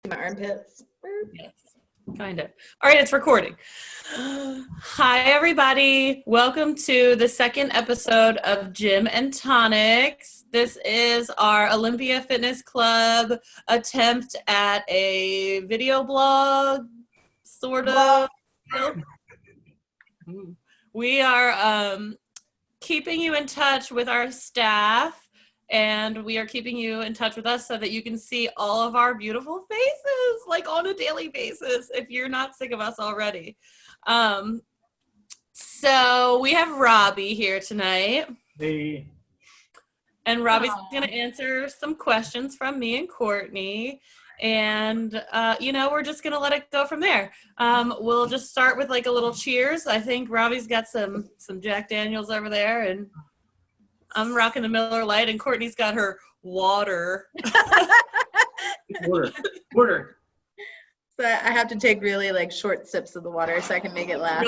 My armpits. Yes, kind of. All right, it's recording. Hi, everybody. Welcome to the second episode of Gym and Tonics. This is our Olympia Fitness Club attempt at a video blog, sort of. We are keeping you in touch with our staff. And we are keeping you in touch with us so that you can see all of our beautiful faces, like on a daily basis, if you're not sick of us already. So we have Robby here tonight. Hey. And Robby's going to answer some questions from me and Courtney. And, we're just going to let it go from there. We'll just start with like a little cheers. I think Robby's got some Jack Daniels over there, and I'm rocking the Miller Lite, and Courtney's got her water. Water. So I have to take really like short sips of the water so I can make it last.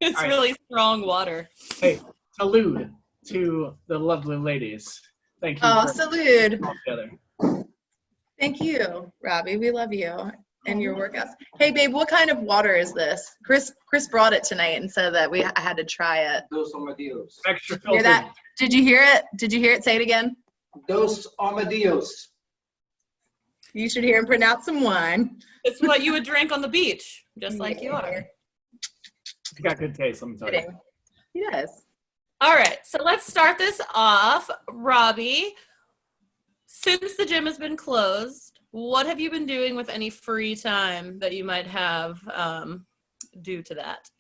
It's really strong water. Hey, salute to the lovely ladies. Thank you. Oh, salute. Together. Thank you, Robby. We love you and your workouts. Hey, babe, what kind of water is this? Chris brought it tonight and said that I had to try it. Dos armadillos. Extra Hear filtered. that? Did you hear it? Did you hear it? Say it again. Dos armadillos. You should hear him pronounce some wine. It's what you would drink on the beach, just like you are. It's got good taste, let me tell you. He does. All right, so let's start this off. Robby, since the gym has been closed, what have you been doing with any free time that you might have due to that?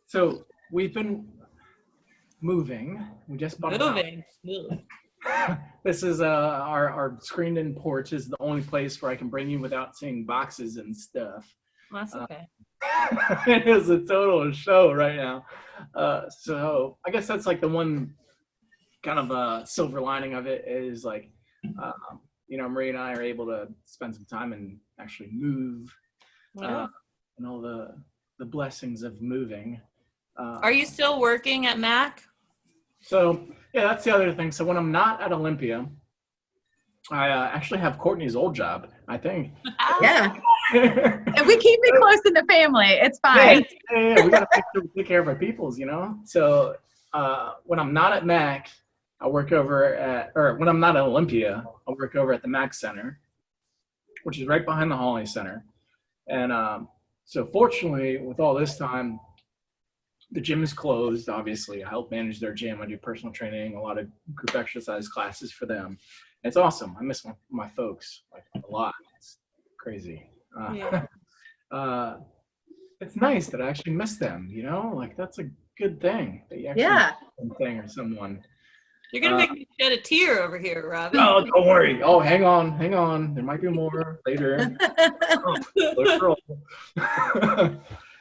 So we've been moving. We just bought a house. This is our screened-in porch is the only place where I can bring you without seeing boxes and stuff. Well, that's okay. It is a total show right now. So I guess that's like the one kind of silver lining of it is like, Marie and I are able to spend some time and actually move, and all the blessings of moving. Are you still working at Mac? So yeah, that's the other thing. So when I'm not at Olympia, I actually have Courtney's old job, I think. Yeah. And we keep it close in the family. It's fine. Yeah, we gotta take care of our peoples, So when I'm not at Mac, I work when I'm not at Olympia, I work over at the Mac Center, which is right behind the Hawley Center. And so fortunately, with all this time, the gym is closed, obviously. I help manage their gym. I do personal training, a lot of group exercise classes for them. It's awesome. I miss my folks like a lot. It's crazy. It's nice that I actually miss them, Like that's a good thing that you actually miss something or someone. You're going to make me shed a tear over here, Robby. Oh, don't worry. Oh, hang on. There might be more later.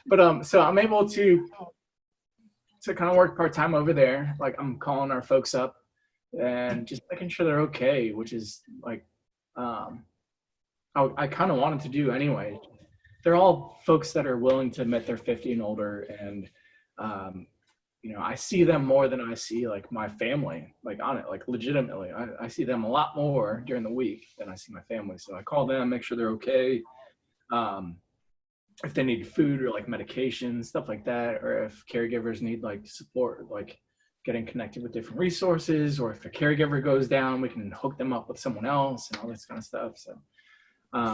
But so I'm able to kind of work part-time over there. Like I'm calling our folks up and just making sure they're okay, which is like I kind of wanted to do anyway. They're all folks that are willing to admit they're 50 and older, and I see them more than I see like my family, like on it, like legitimately. I see them a lot more during the week than I see my family. So I call them, make sure they're okay. If they need food or like medication, stuff like that, or if caregivers need like support, like getting connected with different resources, or if a caregiver goes down, we can hook them up with someone else and all this kind of stuff. So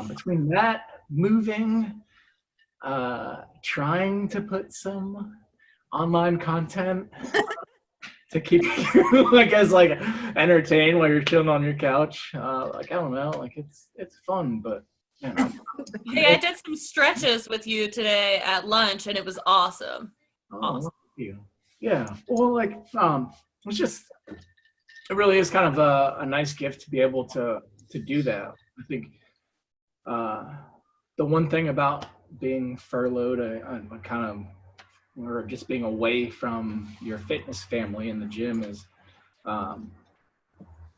between that, moving, trying to put some online content to keep you, I guess, like entertained while you're chilling on your couch. I don't know, like it's fun, but Hey, I did some stretches with you today at lunch, and it was awesome. Awesome. Thank you. Yeah. Well, like, it really is kind of a nice gift to be able to do that. I think the one thing about being furloughed, or just being away from your fitness family in the gym is,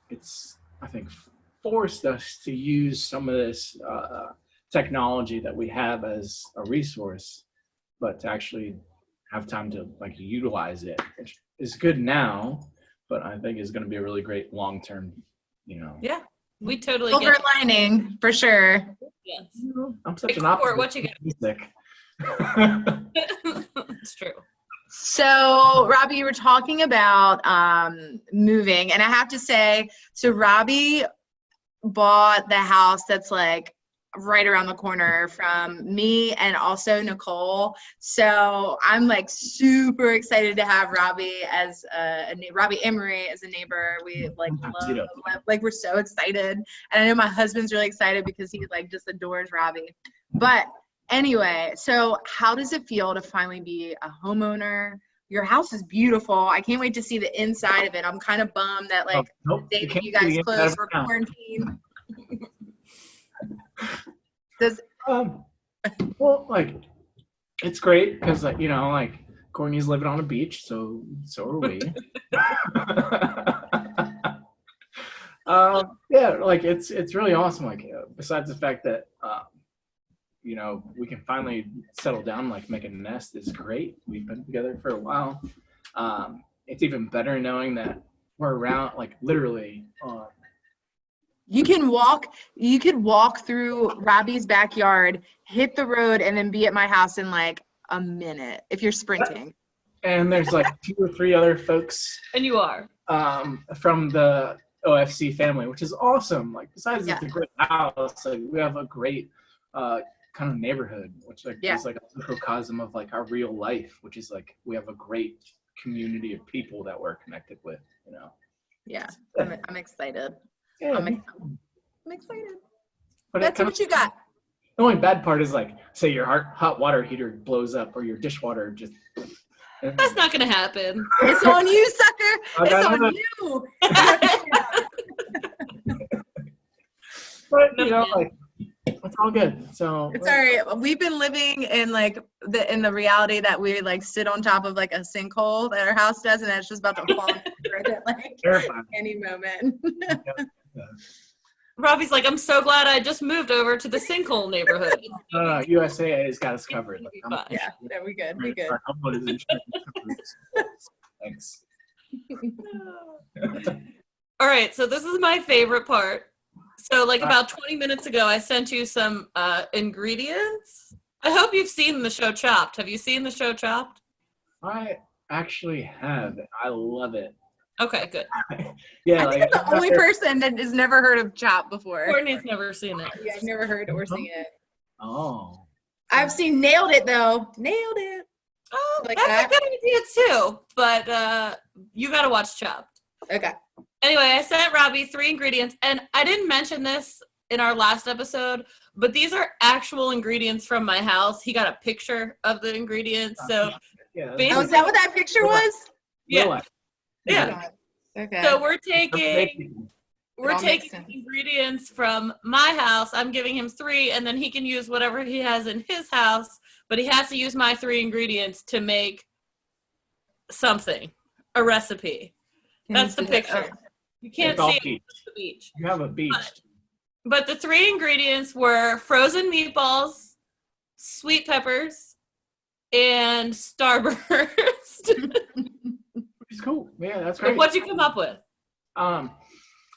it's, I think, forced us to use some of this technology that we have as a resource, but to actually have time to like utilize it, which is good now, but I think is going to be a really great long-term, Yeah. We totally Silver get it. lining, for sure. Yes. I'm such an Court, optimist. what you got? Music. It's true. So, Robbie, you were talking about moving, and I have to say, so Robbie bought the house that's like right around the corner from me and also Nicole. So I'm like super excited to have Robbie as Robbie Emery as a neighbor. We like love, like we're so excited. And I know my husband's really excited because he like just adores Robbie. But anyway, so how does it feel to finally be a homeowner? Your house is beautiful. I can't wait to see the inside of it. I'm kind of bummed that like Nope, the day that can't you see guys the inside closed of for the house. quarantine. Well, like, it's great because, like, you know, like, Courtney's living on a beach, so are we. Yeah, like, it's really awesome. Like, besides the fact that, you know, we can finally settle down, like, make a nest is great. We've been together for a while. It's even better knowing that we're around, like, literally. You could walk through Robbie's backyard, hit the road, and then be at my house in like a minute if you're sprinting. And there's like 2 or 3 other folks And you are. from the OFC family, which is awesome. Like, besides it's a great house, like, we have a great kind of neighborhood, which like is like a microcosm of like our real life, which is like we have a great community of people that we're connected with, you know. Yeah, I'm excited. Yeah, I'm excited. but That's what you got. The only bad part is like, say your hot water heater blows up or your dishwater just. That's not gonna happen. It's on you, sucker. It's on you. But you know, like, it's all good. So It's all right. We've been living in like in the reality that we like sit on top of like a sinkhole that our house does, and it's just about to fall at like terrifying. any moment. Robbie's like, I'm so glad I just moved over to the sinkhole neighborhood. No, USAA has got us covered. Like, Yeah, we good. We good. Our homeowners insurance covers. Thanks. All right, so this is my favorite part. So like about 20 minutes ago, I sent you some ingredients. I hope you've seen the show Chopped. Have you seen the show Chopped? I actually have. I love it. Okay, good. Yeah, I think I'm the only person that has never heard of Chop before. Courtney's never seen it. Yeah, I've never heard or seen it. Oh. I've seen Nailed It though. Nailed It. Oh, Like that's that? a good idea too. But you gotta watch Chopped. Okay. Anyway, I sent Robbie 3 ingredients, and I didn't mention this in our last episode, but these are actual ingredients from my house. He got a picture of the ingredients, so Yeah. Oh, is that what that picture was? yeah. Yeah. God. Okay. So we're taking all makes sense. ingredients from my house. I'm giving him 3, and then he can use whatever he has in his house, but he has to use my 3 ingredients to make something, a recipe. That's the picture. You can't see it. It's the beach. You have a beach. But the 3 ingredients were frozen meatballs, sweet peppers, and Starburst. It's cool. Yeah, that's great. What'd you come up with?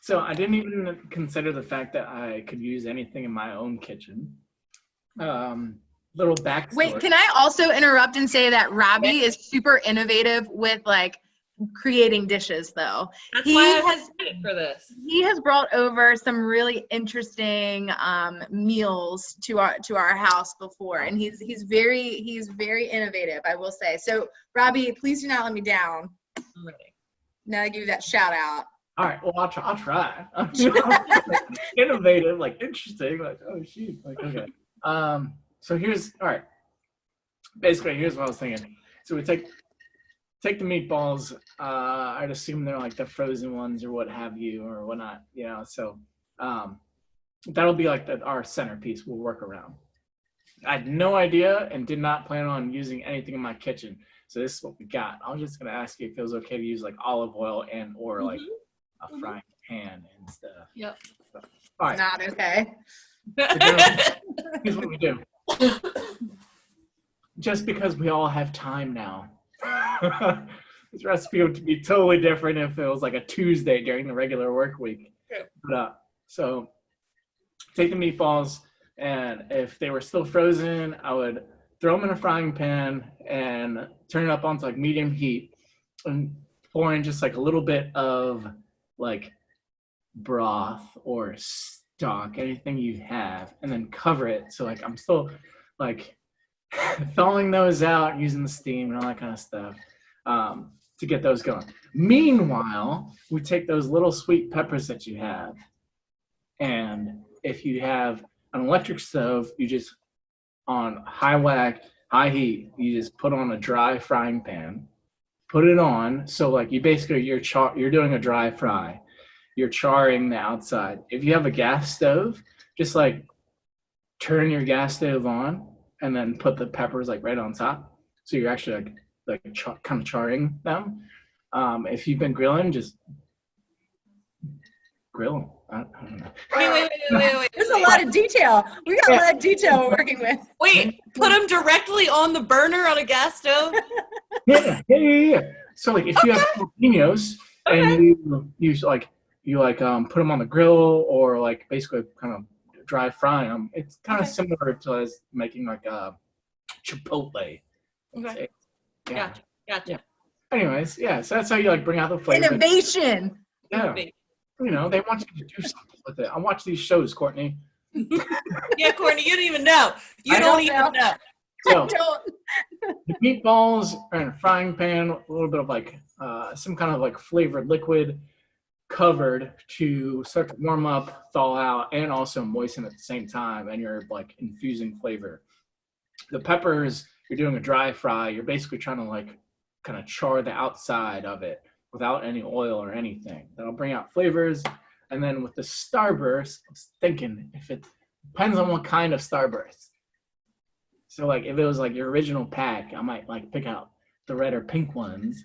So I didn't even consider the fact that I could use anything in my own kitchen. Little backstory. Wait, can I also interrupt and say that Robbie is super innovative with like creating dishes though. That's why I was excited for this. He has brought over some really interesting meals to our house before, and he's very innovative, I will say. So Robbie, please do not let me down. I'm ready. Now I give you that shout out. All right, well, I'll try. Like, innovative, like interesting, like, oh shoot, like, okay. So here's, all right. Basically, here's what I was thinking. So we take the meatballs. I'd assume they're like the frozen ones or what have you or whatnot, you know. So that'll be like our centerpiece. We'll work around. I had no idea and did not plan on using anything in my kitchen. So this is what we got. I was just gonna ask you if it was okay to use like olive oil and or like a frying pan and stuff. Yep. So, all right. Not okay. Here's what we do. Just because we all have time now. This recipe would be totally different if it was like a Tuesday during the regular work week. But So take the meatballs, and if they were still frozen, I would throw them in a frying pan and turn it up onto like medium heat and pour in just like a little bit of like broth or stock, anything you have, and then cover it. So like I'm still like thawing those out, using the steam and all that kind of stuff to get those going. Meanwhile, we take those little sweet peppers that you have, and if you have an electric stove, you just on high heat, you just put on a dry frying pan, put it on. So like you basically you're doing a dry fry. You're charring the outside. If you have a gas stove, just like turn your gas stove on and then put the peppers like right on top. So you're actually kind of charring them. If you've been grilling, just grill them. I don't know. Wait. There's a lot of detail. We got a lot of detail we're working with. Wait, put them directly on the burner on a gas stove? Yeah. So like if you have jalapenos and you put them on the grill or like basically kind of dry fry them, it's kind of similar to as making like a chipotle. Okay. Yeah. Gotcha. Anyways, yeah. So that's how you like bring out the flavor. Innovation. Yeah. You know, they want you to do something with it. I watch these shows, Courtney. Yeah, Courtney, you don't even know. You don't even know. So, the meatballs are in a frying pan, a little bit of like some kind of like flavored liquid covered to start to warm up, thaw out, and also moisten at the same time, and you're like infusing flavor. The peppers, you're doing a dry fry. You're basically trying to like kind of char the outside of it without any oil or anything. That'll bring out flavors. And then with the Starburst, I was thinking if it depends on what kind of Starburst. So like if it was like your original pack, I might like pick out the red or pink ones,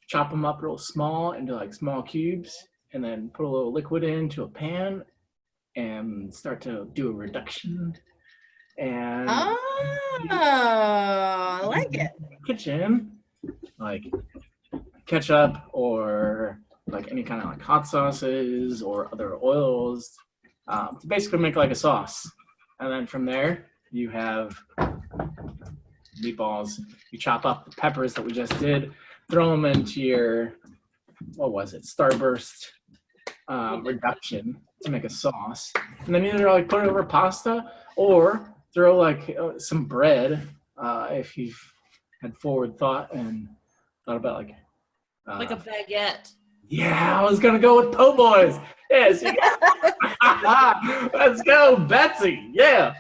chop them up real small into like small cubes, and then put a little liquid into a pan and start to do a reduction. And I like it. Kitchen, like ketchup or like any kind of like hot sauces or other oils to basically make like a sauce. And then from there, you have meatballs. You chop up the peppers that we just did, throw them into your, Starburst reduction to make a sauce. And then either like put it over pasta or throw like some bread if you've had forward thought and thought about like a baguette. Yeah, I was gonna go with po' boys. Yes, let's go, Betsy. Yeah.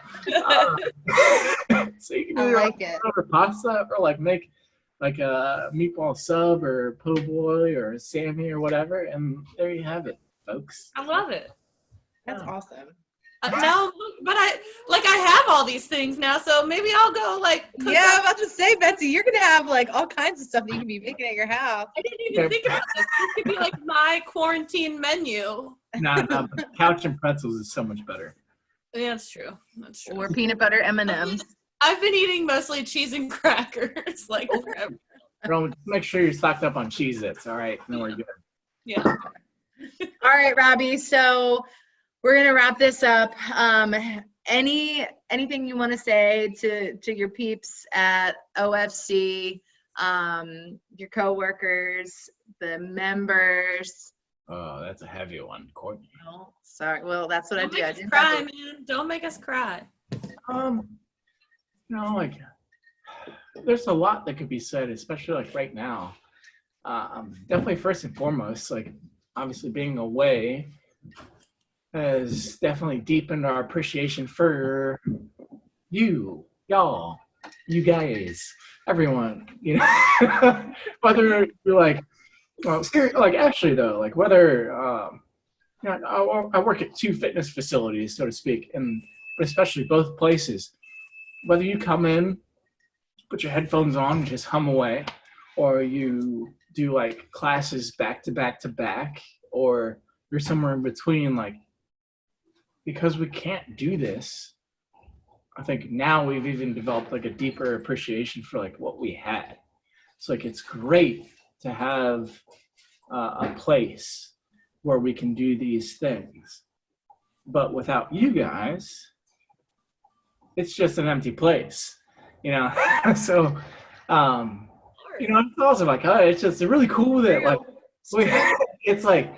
So you can either it. over pasta or like make like a meatball sub or po' boy or Sammy or whatever, and there you have it, folks. I love it. That's awesome. No, but I have all these things now, so maybe I'll go like cook Yeah, I'm up. about to say, Betsy, you're gonna have like all kinds of stuff that you can be making at your house. I didn't even think about this. This could be like my quarantine menu. Nah, but couch and pretzels is so much better. Yeah, that's true. Or peanut butter M&Ms. I've been eating mostly cheese and crackers like forever. Bro, just make sure you're stocked up on Cheez-Its, all right? And then we're good. Yeah. All right, Robbie. So we're gonna wrap this up. Anything you want to say to your peeps at OFC, your coworkers, the members? Oh, that's a heavy one, Courtney. Oh, sorry. Well, that's what Don't I do. make us cry, man. Don't make us cry. Like there's a lot that could be said, especially like right now. Definitely first and foremost, like obviously being away has definitely deepened our appreciation for y'all, you guys, everyone, you know, whether you're like, well, like actually though, like whether, I work at 2 fitness facilities, so to speak, but especially both places, whether you come in, put your headphones on, and just hum away, or you do like classes back to back to back, or you're somewhere in between, like, because we can't do this, I think now we've even developed like a deeper appreciation for like what we had. So like it's great to have a place where we can do these things. But without you guys, it's just an empty place, you know. So, it's also like, it's really cool that like it's like,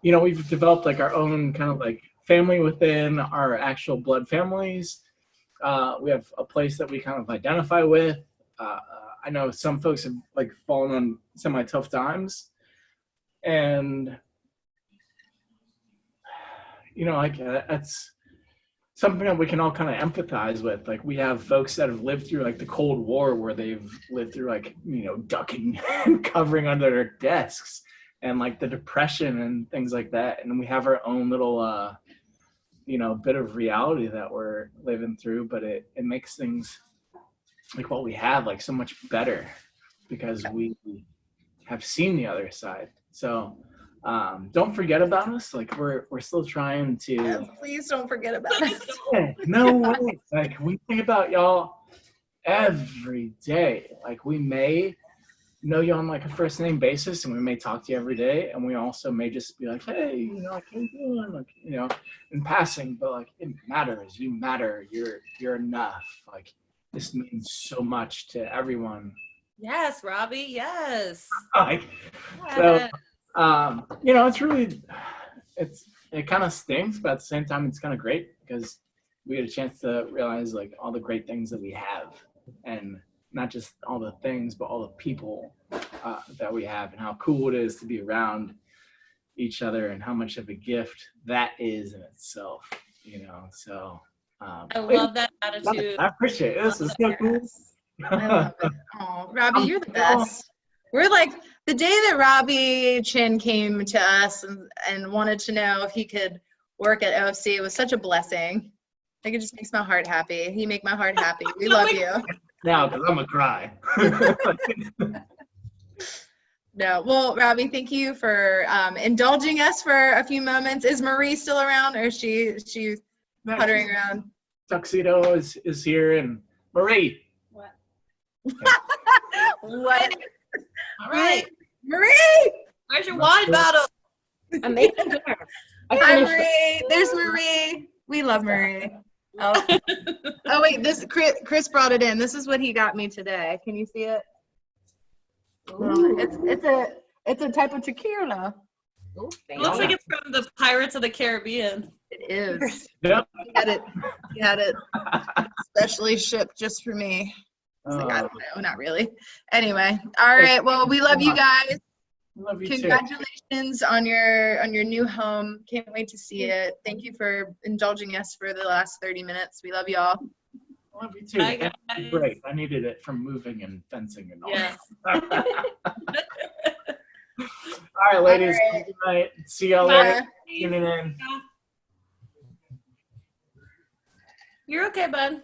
we've developed like our own kind of like family within our actual blood families. We have a place that we kind of identify with. I know some folks have like fallen on semi-tough times, and that's something that we can all kind of empathize with. Like, we have folks that have lived through like the Cold War, where they've lived through like, ducking and covering under their desks, and like the Depression and things like that. And we have our own little, bit of reality that we're living through, but it makes things like what we have like so much better because we have seen the other side. So don't forget about us. Like, we're still trying to. Yes, please don't forget about us. No way. Like, we think about y'all every day. Like, we may know you on like a first name basis, and we may talk to you every day, and we also may just be like, hey, like, how you doing? Like, in passing, but like, it matters. You matter. You're enough. Like, this means so much to everyone. Yes, Robby. Yes. Like, Yes. so, it's really, it kind of stinks, but at the same time, it's kind of great because we get a chance to realize like all the great things that we have, and not just all the things, but all the people that we have, and how cool it is to be around each other, and how much of a gift that is in itself, so. I love that attitude. I appreciate it. This is so cool. I love it. Oh, Robby, you're the best. We're like, the day that Robby Chin came to us and wanted to know if he could work at OFC, it was such a blessing. Like, it just makes my heart happy. You make my heart happy. We love you. Now, because I'm going to cry. No, well, Robby, thank you for indulging us for a few moments. Is Marie still around, or is she puttering around? Tuxedo is here, and Marie. What? What? All right. Marie! Where's your wine bottle? I'm making dinner. Hi, Marie. There's Marie. We love Marie. Oh, wait, Chris brought it in. This is what he got me today. Can you see it? It's a type of tequila. Ooh, It looks like it's from the Pirates of the Caribbean. It is. Yep. He had it specially shipped just for me. I was like, I don't know, not really. Anyway, all right. Well, we love you guys. Love you Congratulations too. on your new home. Can't wait to see it. Thank you for indulging us for the last 30 minutes. We love you all. Love you too. Bye, guys. Great. I needed it from moving and fencing and all. Yes. All right, ladies. All right. Good night. See y'all Bye. later. Tuning in. You're okay, bud.